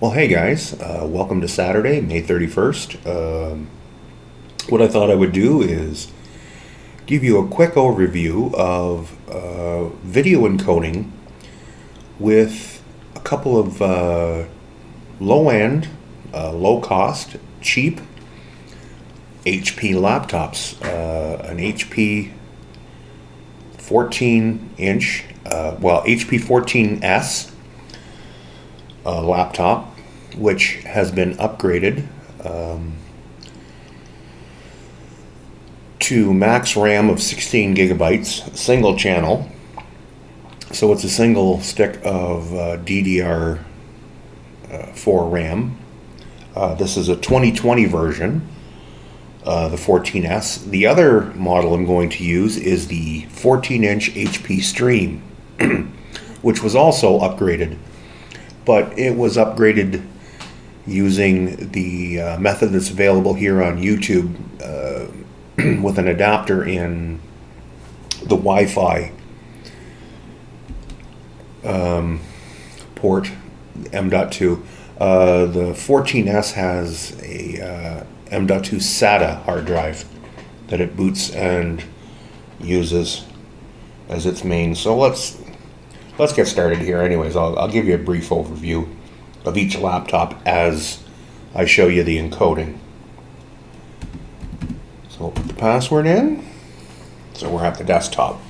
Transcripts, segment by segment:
Well, hey guys, welcome to Saturday, May 31st. What I thought I would do is give you a quick overview of video encoding with a couple of low end, low cost, cheap HP laptops. An HP 14 inch, HP 14S laptop, which has been upgraded to max RAM of 16 gigabytes, single channel. So it's a single stick of DDR4 RAM. This is a 2020 version, the 14S. The other model I'm going to use is the 14-inch HP Stream, which was also upgraded. But it was upgraded using the method that's available here on YouTube with an adapter in the Wi-Fi port, M.2. The 14S has a M.2 SATA hard drive that it boots and uses as its main. So let's get started here. Anyways, I'll give you a brief overview of each laptop as I show you the encoding. So we'll put the password in. So we're at the desktop.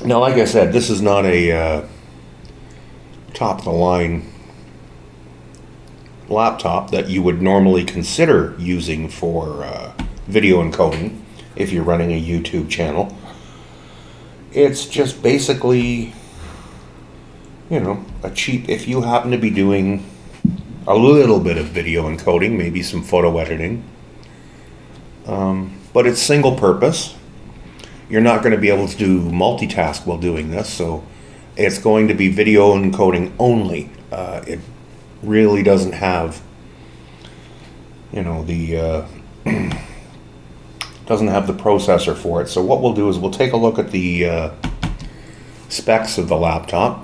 Now, like I said, this is not a top-of-the-line laptop that you would normally consider using for video encoding if you're running a YouTube channel. It's just basically, a cheap, if you happen to be doing a little bit of video encoding, maybe some photo editing, but it's single purpose. You're not going to be able to do multitask while doing this, so it's going to be video encoding only. It really doesn't have, the doesn't have the processor for it. So what we'll do is we'll take a look at the specs of the laptop.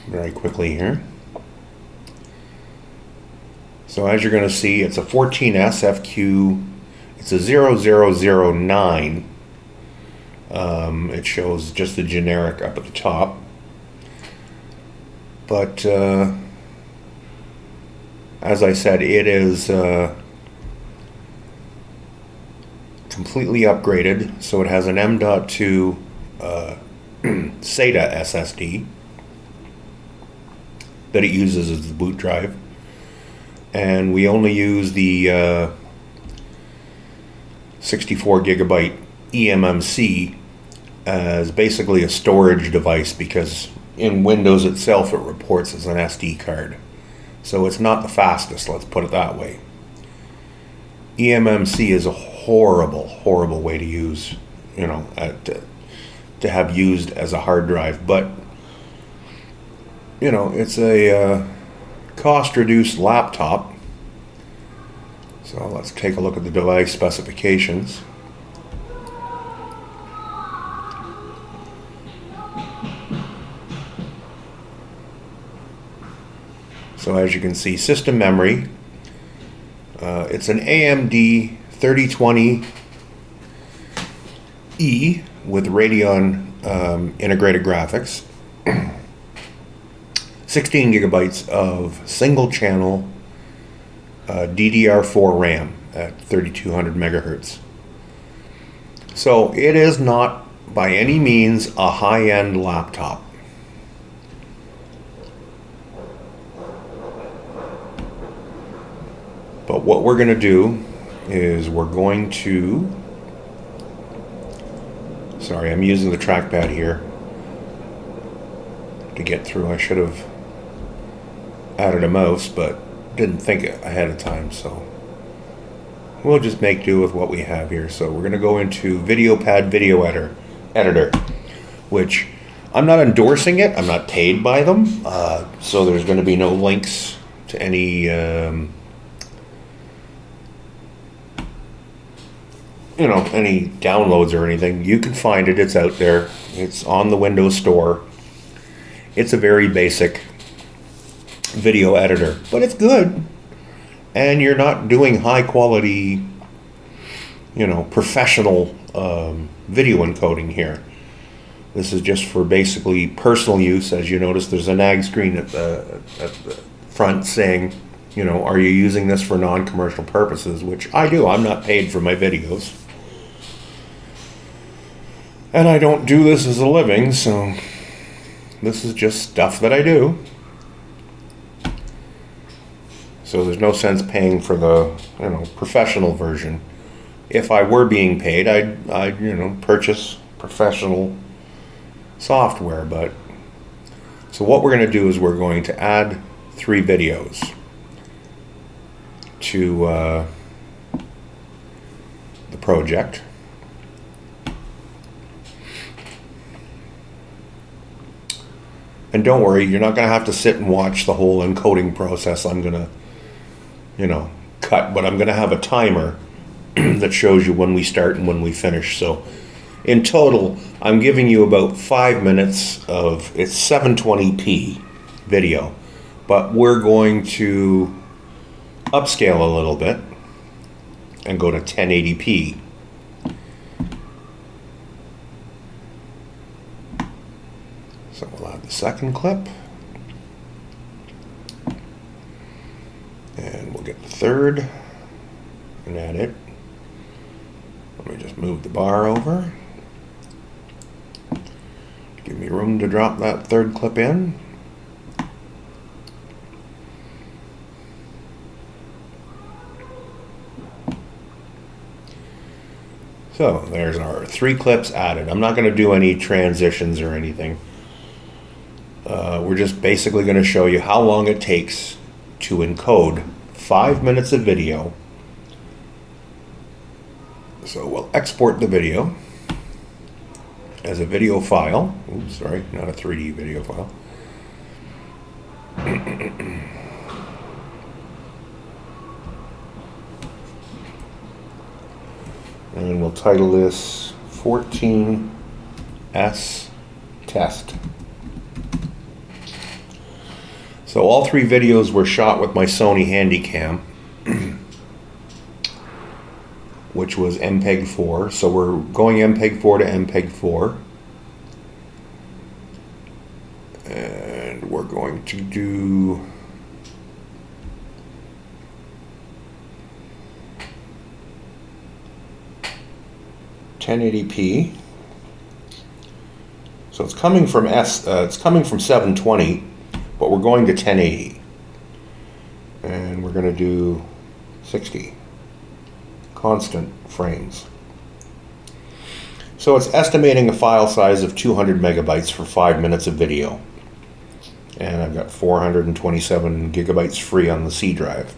Very quickly here. So as you're going to see, it's a 14S FQ. It's a 0009. It shows just the generic up at the top. But as I said, it is completely upgraded. So it has an M.2 SATA SSD that it uses as the boot drive. And we only use the 64 gigabyte eMMC as basically a storage device, because in Windows itself it reports as an SD card. So it's not the fastest, let's put it that way. eMMC is a horrible way to use, to have used as a hard drive. But, it's a cost-reduced laptop. So let's take a look at the device specifications. So as you can see, system memory, it's an AMD 3020E with Radeon integrated graphics, 16 gigabytes of single channel DDR4 RAM at 3200 megahertz. So it is not by any means a high-end laptop. But what we're going to do is we're going to, sorry, I'm using the trackpad here to get through. I should have added a mouse, but didn't think ahead of time, so we'll just make do with what we have here. So we're going to go into VideoPad Video Editor, which I'm not endorsing it. I'm not paid by them, so there's going to be no links to any any downloads or anything, you can find it. It's out there. It's on the Windows Store. It's a very basic video editor, but it's good. And you're not doing high quality, professional video encoding here. This is just for basically personal use. As you notice, there's a nag screen at the front saying, are you using this for non-commercial purposes? Which I do. I'm not paid for my videos. And I don't do this as a living, so this is just stuff that I do. So there's no sense paying for the, professional version. If I were being paid, I'd purchase professional software. But so what we're going to do is we're going to add 3 videos to the project. And don't worry, you're not going to have to sit and watch the whole encoding process. I'm going to, cut, but I'm going to have a timer that shows you when we start and when we finish. So in total, I'm giving you about 5 minutes of, it's 720p video, but we're going to upscale a little bit and go to 1080p. So we'll add the second clip. And we'll get the third and add it. Let me just move the bar over. Give me room to drop that third clip in. So there's our 3 clips added. I'm not going to do any transitions or anything. We're just basically going to show you how long it takes to encode 5 minutes of video. So we'll export the video as a video file. Oops, sorry, not a 3D video file. And we'll title this 14S Test. So all 3 videos were shot with my Sony Handycam, which was MPEG-4. So we're going MPEG-4 to MPEG-4. And we're going to do .1080p. So it's coming from it's coming from 720. But we're going to 1080, and we're going to do 60 constant frames. So it's estimating a file size of 200 megabytes for 5 minutes of video, and I've got 427 gigabytes free on the C drive.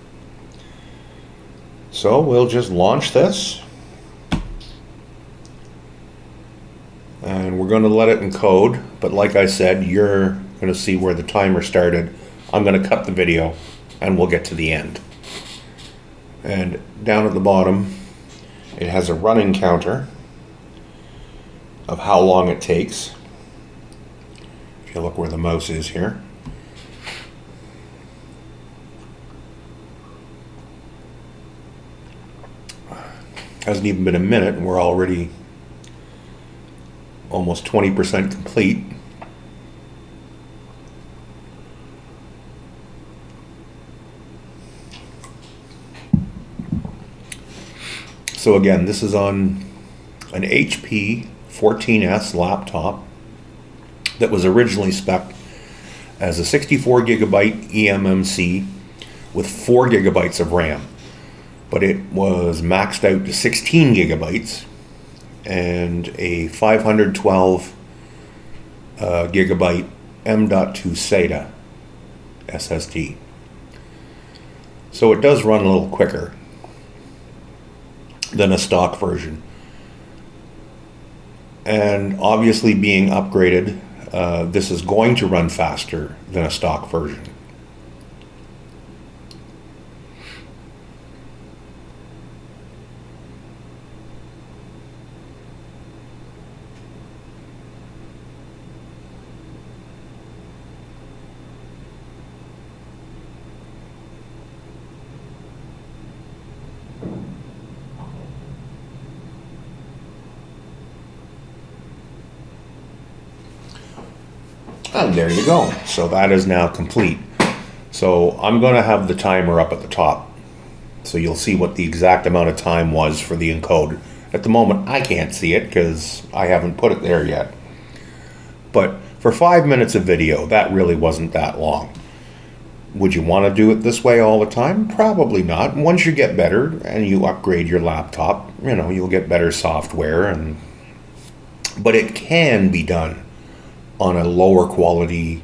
So we'll just launch this, and we're going to let it encode. But like I said, you're going to see where the timer started. I'm going to cut the video and we'll get to the end. And down at the bottom it has a running counter of how long it takes. If you look where the mouse is here. Hasn't even been a minute and we're already almost 20% complete. So again, this is on an HP 14S laptop that was originally spec'd as a 64 gigabyte eMMC with 4 gigabytes of RAM. But it was maxed out to 16 gigabytes and a 512 gigabyte M.2 SATA SSD. So it does run a little quicker than a stock version. And obviously being upgraded, this is going to run faster than a stock version. And there you go. So that is now complete. So I'm going to have the timer up at the top. So you'll see what the exact amount of time was for the encode. At the moment, I can't see it because I haven't put it there yet. But for 5 minutes of video, that really wasn't that long. Would you want to do it this way all the time? Probably not. Once you get better and you upgrade your laptop, you'll get better software, but it can be done on a lower quality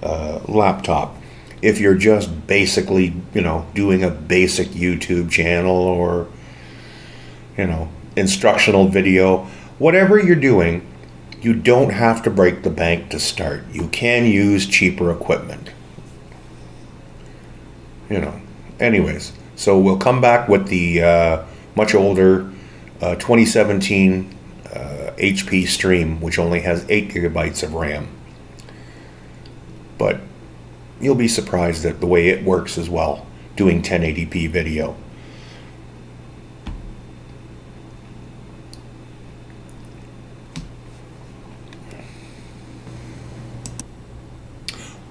laptop. If you're just basically, doing a basic YouTube channel or, instructional video, whatever you're doing, you don't have to break the bank to start. You can use cheaper equipment. Anyways, so we'll come back with the much older 2017 HP Stream, which only has 8 gigabytes of RAM. But you'll be surprised at the way it works as well, doing 1080p video.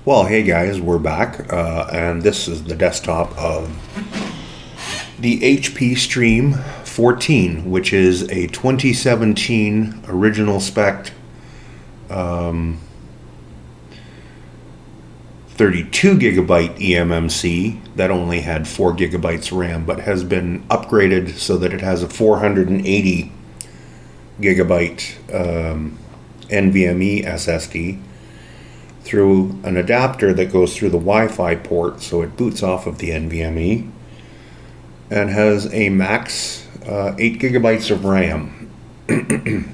Well, hey guys, we're back, and this is the desktop of the HP Stream 14, which is a 2017 original spec 32 gigabyte eMMC that only had 4 gigabytes RAM, but has been upgraded so that it has a 480 gigabyte NVMe SSD through an adapter that goes through the Wi-Fi port, so it boots off of the NVMe, and has a max 8 gigabytes of RAM.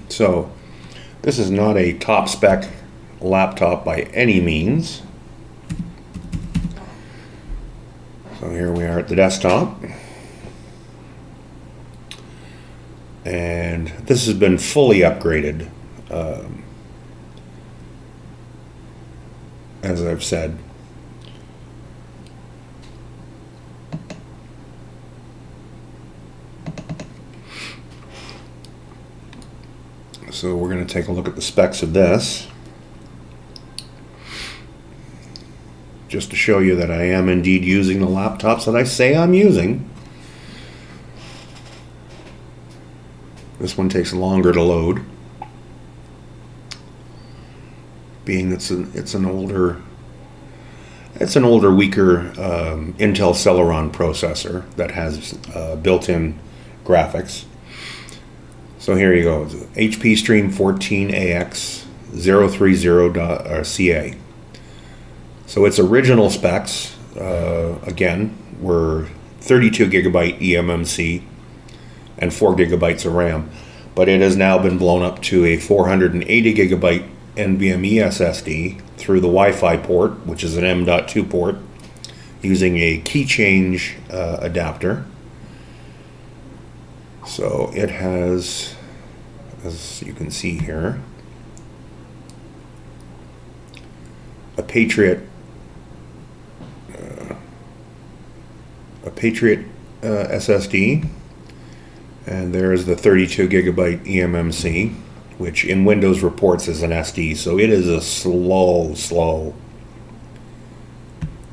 So this is not a top spec laptop by any means. So here we are at the desktop, and this has been fully upgraded, as I've said. So we're going to take a look at the specs of this, just to show you that I am indeed using the laptops that I say I'm using. This one takes longer to load, being it's an older weaker Intel Celeron processor that has built-in graphics. So here you go, HP Stream 14AX030.ca. So its original specs, again, were 32 gigabyte eMMC and 4 gigabytes of RAM, but it has now been blown up to a 480 gigabyte NVMe SSD through the Wi-Fi port, which is an M.2 port, using a key change adapter. So it has, as you can see here, a Patriot SSD, and there's the 32 gigabyte eMMC, which in Windows reports as an SD, so it is a slow.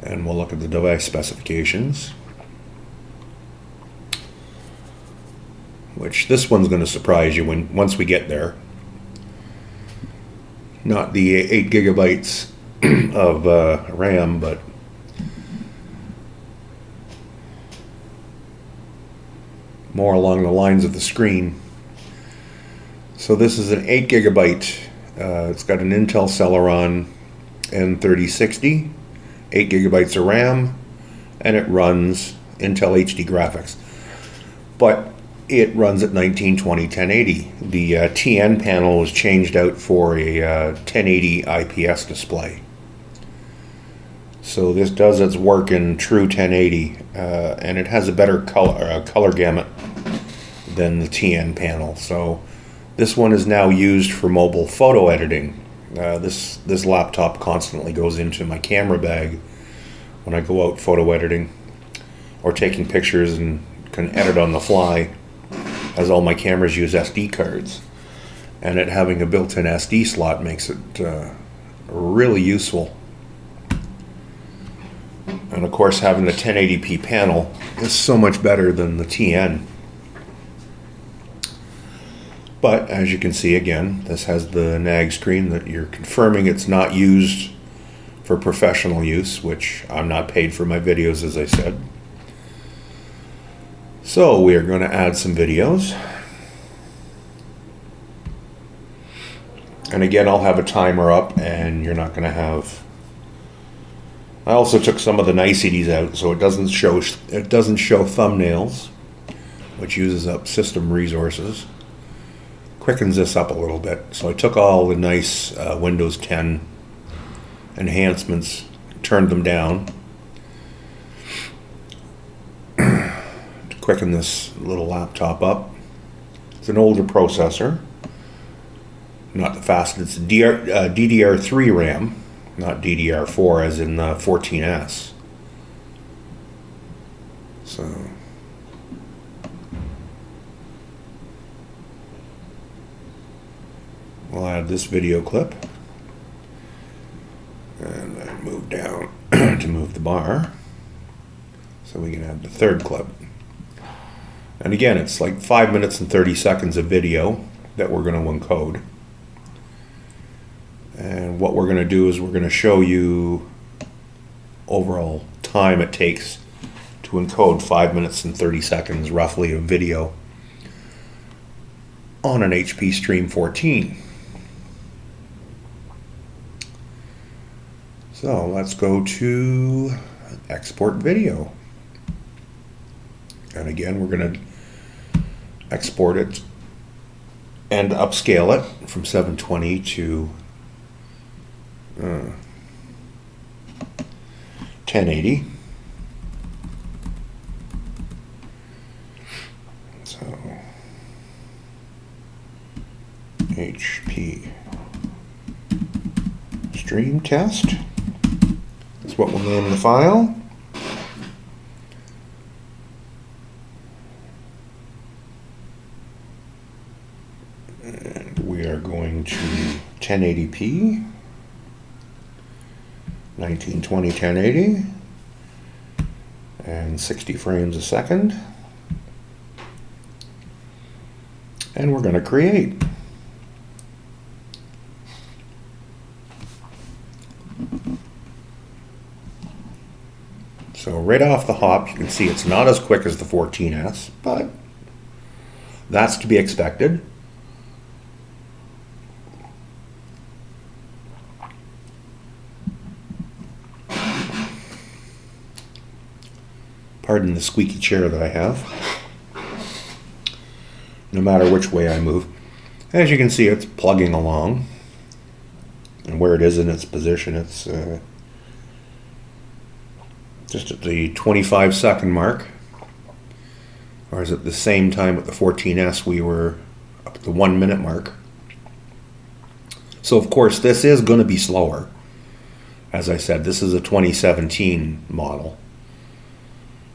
And we'll look at the device specifications, which this one's going to surprise you once we get there. Not the 8 gigabytes of RAM, but more along the lines of the screen. So this is an 8 gigabyte, it's got an Intel Celeron N3060, 8 gigabytes of RAM, and it runs Intel HD graphics. But it runs at 1920 1080. The TN panel was changed out for a 1080 IPS display. So this does its work in true 1080, and it has a better color gamut than the TN panel. So this one is now used for mobile photo editing. This laptop constantly goes into my camera bag when I go out photo editing or taking pictures and can edit on the fly, as all my cameras use SD cards. And it having a built-in SD slot makes it really useful. And of course, having the 1080p panel is so much better than the TN. But as you can see, again, this has the nag screen that you're confirming it's not used for professional use, which I'm not paid for my videos, as I said. So we are going to add some videos. And again, I'll have a timer up, and you're not going to have... I also took some of the niceties out so it doesn't show thumbnails, which uses up system resources. Quickens this up a little bit. So I took all the nice Windows 10 enhancements, turned them down to quicken this little laptop up. It's an older processor, not the fastest. It's DDR3 RAM, not DDR4 as in the 14S. So we'll add this video clip, and then move down to move the bar so we can add the third clip. And again, it's like 5 minutes and 30 seconds of video that we're going to encode. And what we're going to do is we're going to show you overall time it takes to encode 5 minutes and 30 seconds roughly of video on an HP Stream 14. So let's go to export video. And again, we're going to export it and upscale it from 720 to 1080. So HP Stream Test. That's what we'll name the file. And we are going to 1080p, 1920 1080, and 60 frames a second. And we're going to create. So right off the hop, you can see it's not as quick as the 14S, but that's to be expected. Pardon the squeaky chair that I have. No matter which way I move. As you can see, it's plugging along. And where it is in its position, it's just at the 25-second mark. Whereas at the same time with the 14S, we were up at the 1 minute mark. So of course, this is going to be slower. As I said, this is a 2017 model.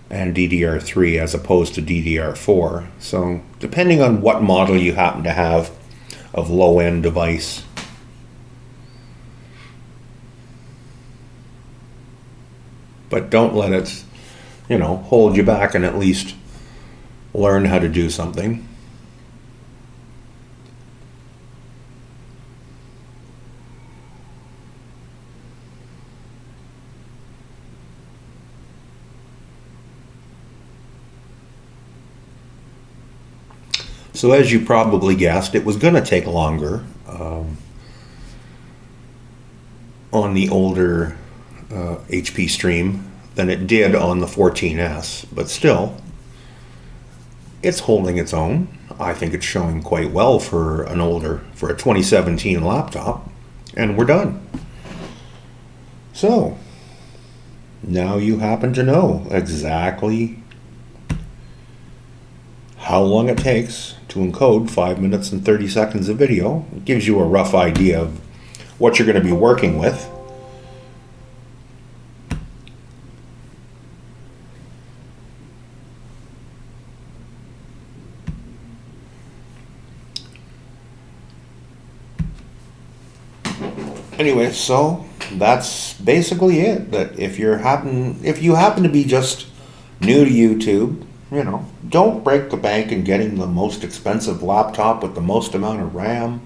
And DDR3 as opposed to DDR4. So depending on what model you happen to have of low-end device, but don't let it, hold you back, and at least learn how to do something. So as you probably guessed, it was going to take longer on the older HP Stream than it did on the 14S, but still, it's holding its own. I think it's showing quite well for a 2017 laptop, and we're done. So, now you happen to know exactly how long it takes to encode 5 minutes and 30 seconds of video. It gives you a rough idea of what you're going to be working with. Anyway, so that's basically it. That if you happen to be just new to YouTube, don't break the bank in getting the most expensive laptop with the most amount of RAM,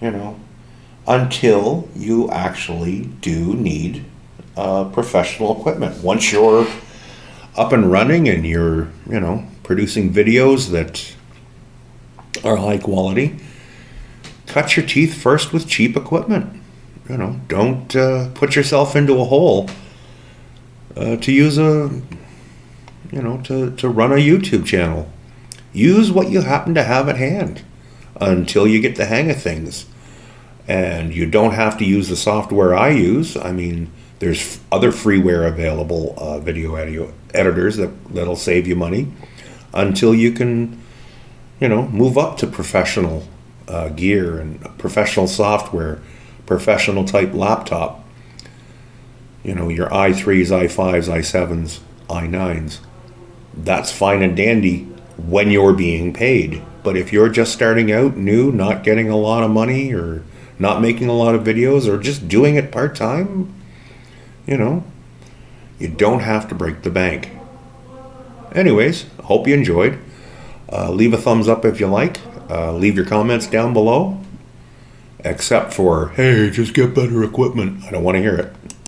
you know, until you actually do need professional equipment. Once you're up and running and you're, producing videos that are high quality, cut your teeth first with cheap equipment. Don't put yourself into a hole to use to run a YouTube channel. Use what you happen to have at hand until you get the hang of things. And you don't have to use the software I use. I mean, there's other freeware available, video editors that'll save you money until you can, move up to professional gear and professional software, professional type laptop. Your i3s, i5s, i7s, i9s. That's fine and dandy when you're being paid. But if you're just starting out new, not getting a lot of money or not making a lot of videos or just doing it part-time, you don't have to break the bank. Anyways, hope you enjoyed. Leave a thumbs up if you like. Leave your comments down below. Except for, hey, just get better equipment. I don't want to hear it.